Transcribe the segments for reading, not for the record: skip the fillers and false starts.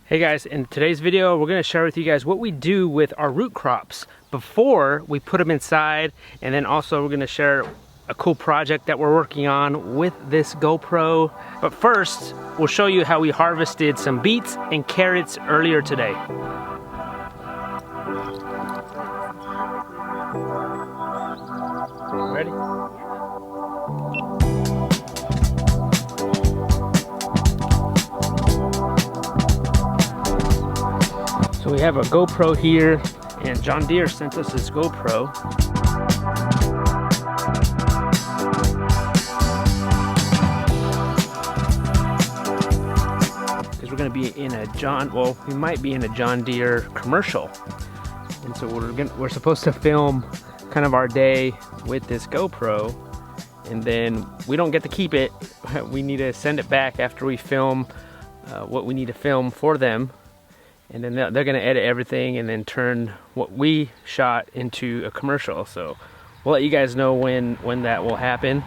Hey guys, in today's video we're going to share with you guys what we do with our root crops before we put them inside, and then also we're going to share a cool project that we're working on with this GoPro. But first, we'll show you how we harvested some beets and carrots earlier today. Ready? So we have a GoPro here, and John Deere sent us this GoPro. Because we're going to be in a we might be in a John Deere commercial. And so we're supposed to film kind of our day with this GoPro, and then we don't get to keep it. We need to send it back after we film what we need to film for them. And then they're going to edit everything and then turn what we shot into a commercial. So we'll let you guys know when that will happen.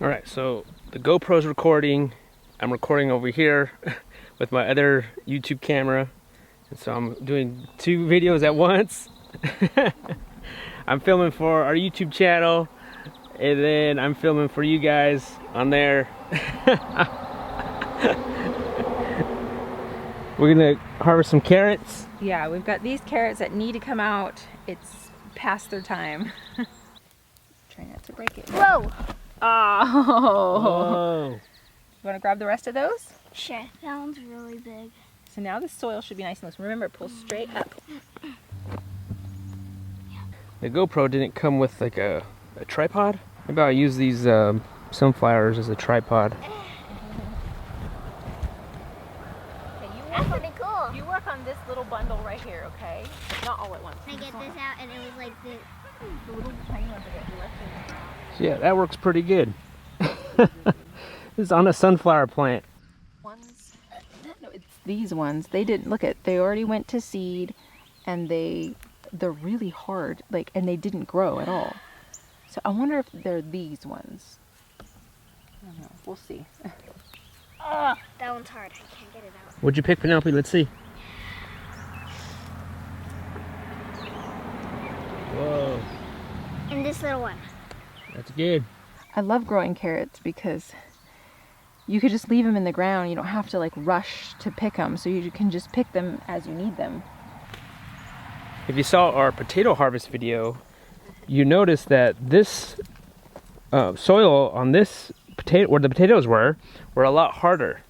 Alright, so the GoPro's recording. I'm recording over here with my other YouTube camera. And so I'm doing two videos at once. I'm filming for our YouTube channel, and then I'm filming for you guys on there. We're gonna harvest some carrots. Yeah, we've got these carrots that need to come out. It's past their time. Try not to break it. Whoa! Oh! Whoa. You want to grab the rest of those? Sure. That one's really big. So now the soil should be nice and loose. Remember, it pulls straight up. The GoPro didn't come with like a tripod. Maybe I'll use these sunflowers as a tripod. That's pretty cool. You work on this little bundle right here, okay? Not all at once. I get this out, and it was like this. The little tiny ones that get left in the ground. So yeah, that works pretty good. This is on a sunflower plant. No, it's these ones. They didn't look at. They already went to seed, and they're really hard. Like, and they didn't grow at all. So I wonder if they're these ones. I don't know. We'll see. Oh, that one's hard. I can't get it out. What'd you pick, Penelope? Let's see. Whoa, And this little one. that's good. I love growing carrots because you could just leave them in the ground. You don't have to like rush to pick them, so you can just pick them as you need them. If you saw our potato harvest video, you noticed that this soil on this potato, where the potatoes were a lot harder.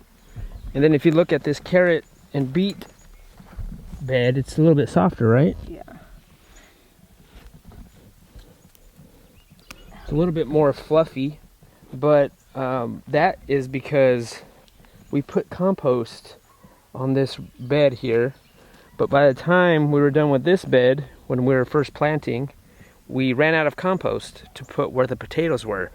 And then if you look at this carrot and beet bed, it's a little bit softer, right? Yeah. It's a little bit more fluffy, but that is because we put compost on this bed here. But by the time we were done with this bed, when we were first planting, we ran out of compost to put where the potatoes were.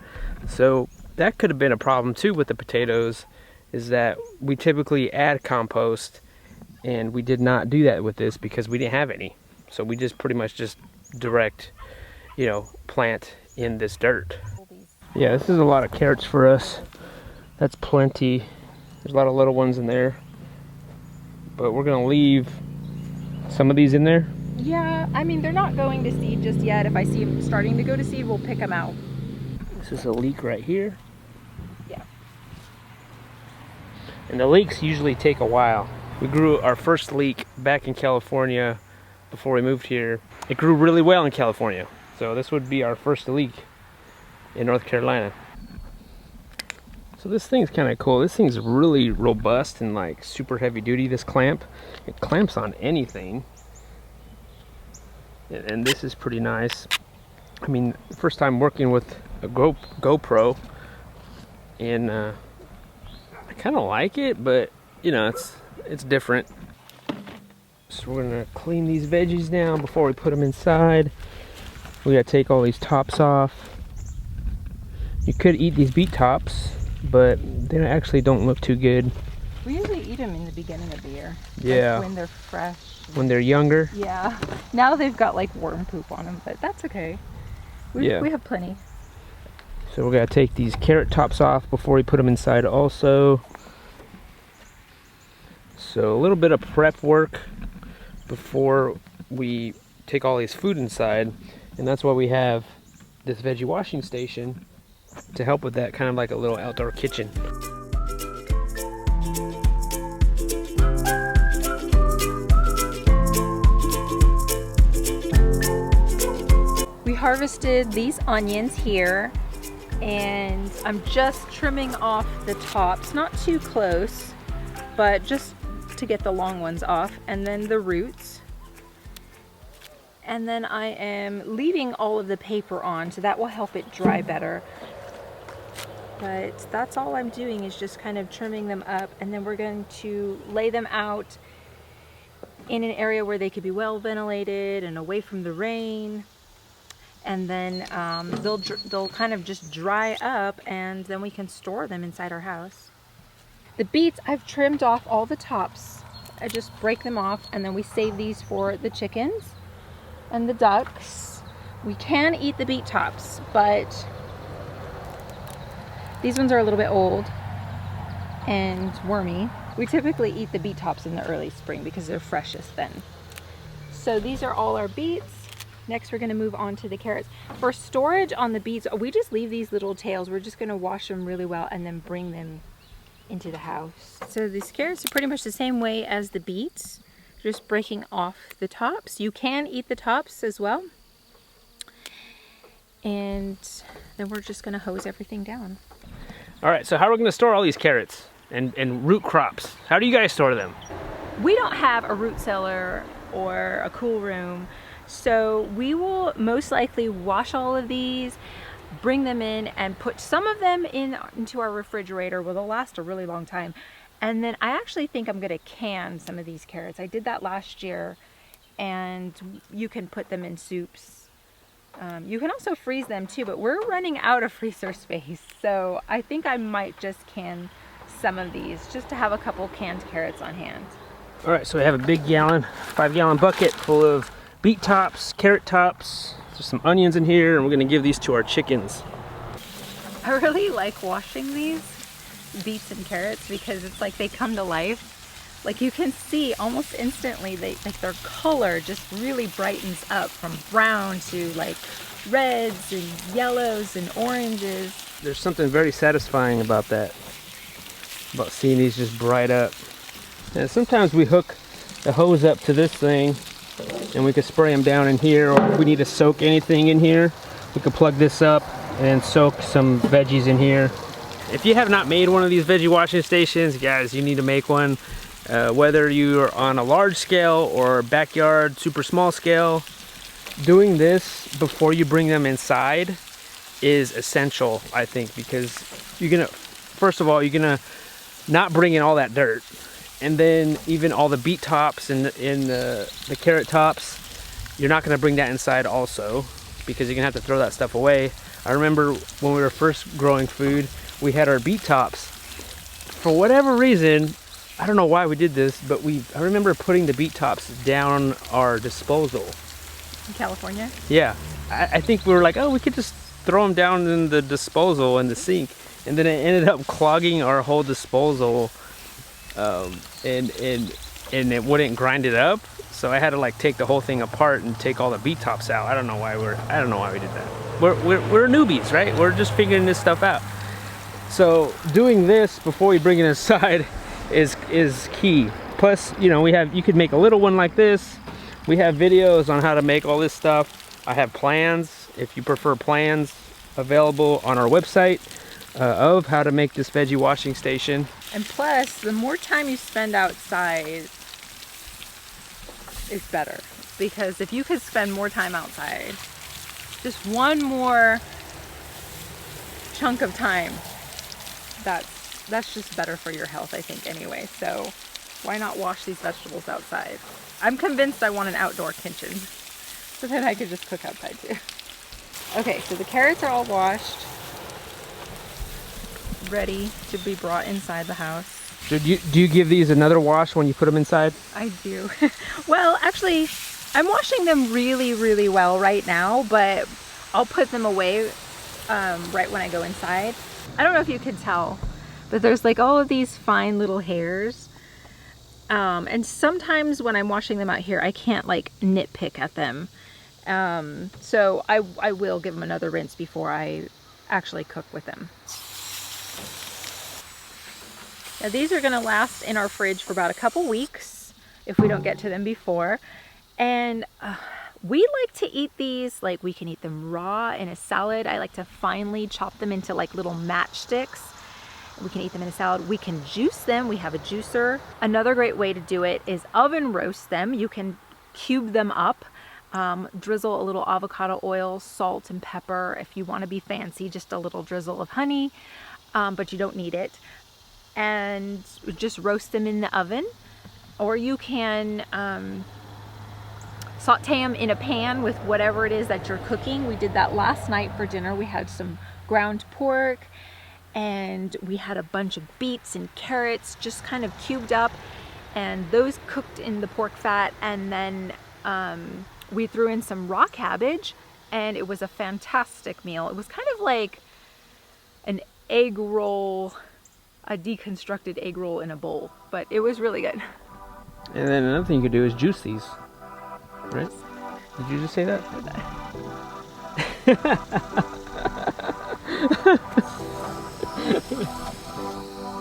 So that could have been a problem too with the potatoes, is that we typically add compost, and we did not do that with this because we didn't have any. So we just pretty much just direct, plant in this dirt. Yeah, this is a lot of carrots for us. That's plenty. There's a lot of little ones in there. But we're gonna leave some of these in there. Yeah, I mean, they're not going to seed just yet. If I see them starting to go to seed, we'll pick them out. This is a leek right here. Yeah. And the leeks usually take a while. We grew our first leek back in California before we moved here. It grew really well in California. So this would be our first leek in North Carolina. So this thing's kind of cool. This thing's really robust and like super heavy duty, this clamp. It clamps on anything. And this is pretty nice. I mean, first time working with a GoPro, and I kind of like it, but it's different. So we're gonna clean these veggies now before we put them inside. We gotta take all these tops off. You could eat these beet tops, but they actually don't look too good. We usually eat them in the beginning of the year. Yeah. Like when they're fresh. When they're younger. Yeah. Now they've got like worm poop on them, but that's okay. We have plenty. So we're gonna take these carrot tops off before we put them inside also. So a little bit of prep work before we take all these food inside, and that's why we have this veggie washing station to help with that, kind of like a little outdoor kitchen. We harvested these onions here, and I'm just trimming off the tops, not too close, but just to get the long ones off, and then the roots. And then I am leaving all of the paper on, so that will help it dry better. But that's all I'm doing, is just kind of trimming them up, and then we're going to lay them out in an area where they could be well ventilated and away from the rain. And then they'll kind of just dry up, and then we can store them inside our house. The beets, I've trimmed off all the tops. I just break them off, and then we save these for the chickens and the ducks. We can eat the beet tops, but these ones are a little bit old and wormy. We typically eat the beet tops in the early spring because they're freshest then. So these are all our beets. Next, we're going to move on to the carrots. For storage on the beets, we just leave these little tails. We're just going to wash them really well and then bring them into the house. So these carrots are pretty much the same way as the beets, just breaking off the tops. You can eat the tops as well. And then we're just going to hose everything down. All right, so how are we going to store all these carrots and root crops? How do you guys store them? We don't have a root cellar or a cool room. So we will most likely wash all of these, bring them in, and put some of them into our refrigerator where they'll last a really long time. And then I actually think I'm gonna can some of these carrots. I did that last year, and you can put them in soups. You can also freeze them too, but we're running out of freezer space. So I think I might just can some of these just to have a couple canned carrots on hand. All right, so we have a big 5-gallon bucket full of beet tops, carrot tops. There's some onions in here, and we're gonna give these to our chickens. I really like washing these beets and carrots because it's like they come to life. Like you can see almost instantly, like their color just really brightens up from brown to like reds and yellows and oranges. There's something very satisfying about that, about seeing these just bright up. And sometimes we hook the hose up to this thing, and we could spray them down in here, or if we need to soak anything in here, we could plug this up and soak some veggies in here. If you have not made one of these veggie washing stations, guys, you need to make one. Whether you're on a large scale or backyard, super small scale, doing this before you bring them inside is essential, I think, because you're gonna, first of all, you're gonna not bring in all that dirt. And then even all the beet tops and the carrot tops, you're not going to bring that inside also, because you're going to have to throw that stuff away. I remember when we were first growing food, we had our beet tops. For whatever reason, I don't know why we did this, but I remember putting the beet tops down our disposal. In California? Yeah. I think we were like, oh, we could just throw them down in the disposal in the sink. And then it ended up clogging our whole disposal. And it wouldn't grind it up, so I had to like take the whole thing apart and take all the beet tops out. I don't know why we did that. We're newbies, right? We're just figuring this stuff out. So doing this before we bring it inside is key. Plus, you know, you could make a little one like this. We have videos on how to make all this stuff. I have plans, if you prefer plans, available on our website of how to make this veggie washing station. And plus, the more time you spend outside is better. Because if you could spend more time outside, just one more chunk of time, that's just better for your health, I think, anyway. So why not wash these vegetables outside? I'm convinced I want an outdoor kitchen, so then I could just cook outside too. Okay, so the carrots are all washed, ready to be brought inside the house. Do you give these another wash when you put them inside? I do. Well, actually, I'm washing them really, really well right now, but I'll put them away right when I go inside. I don't know if you can tell, but there's like all of these fine little hairs And sometimes when I'm washing them out here, I can't like nitpick at them. So I will give them another rinse before I actually cook with them. Now these are gonna last in our fridge for about a couple weeks if we don't get to them before. And we like to eat these, like we can eat them raw in a salad. I like to finely chop them into like little matchsticks. We can eat them in a salad. We can juice them. We have a juicer. Another great way to do it is oven roast them. You can cube them up, drizzle a little avocado oil, salt and pepper. If you want to be fancy, just a little drizzle of honey, but you don't need it. And just roast them in the oven. Or you can saute them in a pan with whatever it is that you're cooking. We did that last night for dinner. We had some ground pork, and we had a bunch of beets and carrots just kind of cubed up, and those cooked in the pork fat. And then we threw in some raw cabbage, and it was a fantastic meal. It was kind of like an egg roll, a deconstructed egg roll in a bowl, but it was really good. And then another thing you could do is juice these, right? Did you just say that?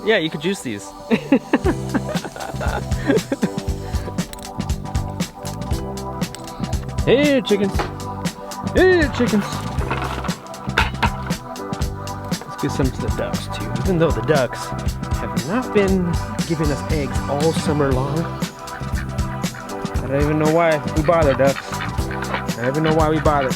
Yeah, you could juice these. Hey, chickens. Hey, chickens. Let's give some to the ducks, too. Even though the ducks have not been giving us eggs all summer long. I don't even know why we bother, ducks. I don't even know why we bother.